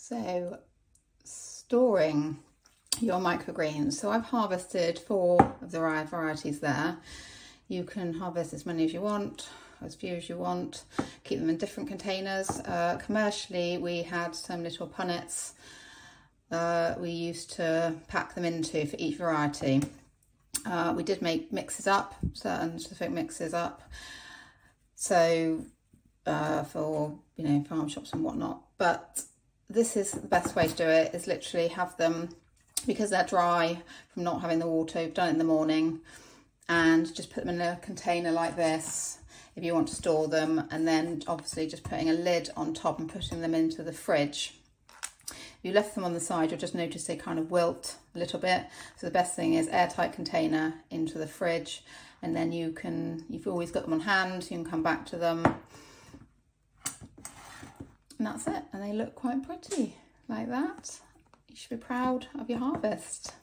So storing your microgreens. So I've harvested 4 of the varieties there. You can harvest as many as you want, as few as you want, keep them in different containers. Commercially, we had some little punnets we used to pack them into for each variety. We did make mixes up, certain specific mixes up, so for farm shops and whatnot. But this is the best way to do it, is literally have them, because they're dry from not having the water, you've done it in the morning, and just put them in a container like this if you want to store them, and then obviously just putting a lid on top and putting them into the fridge. If you left them on the side, you'll just notice they kind of wilt a little bit. So the best thing is airtight container into the fridge, and then you've always got them on hand, you can come back to them. And that's it, and they look quite pretty like that. You should be proud of your harvest.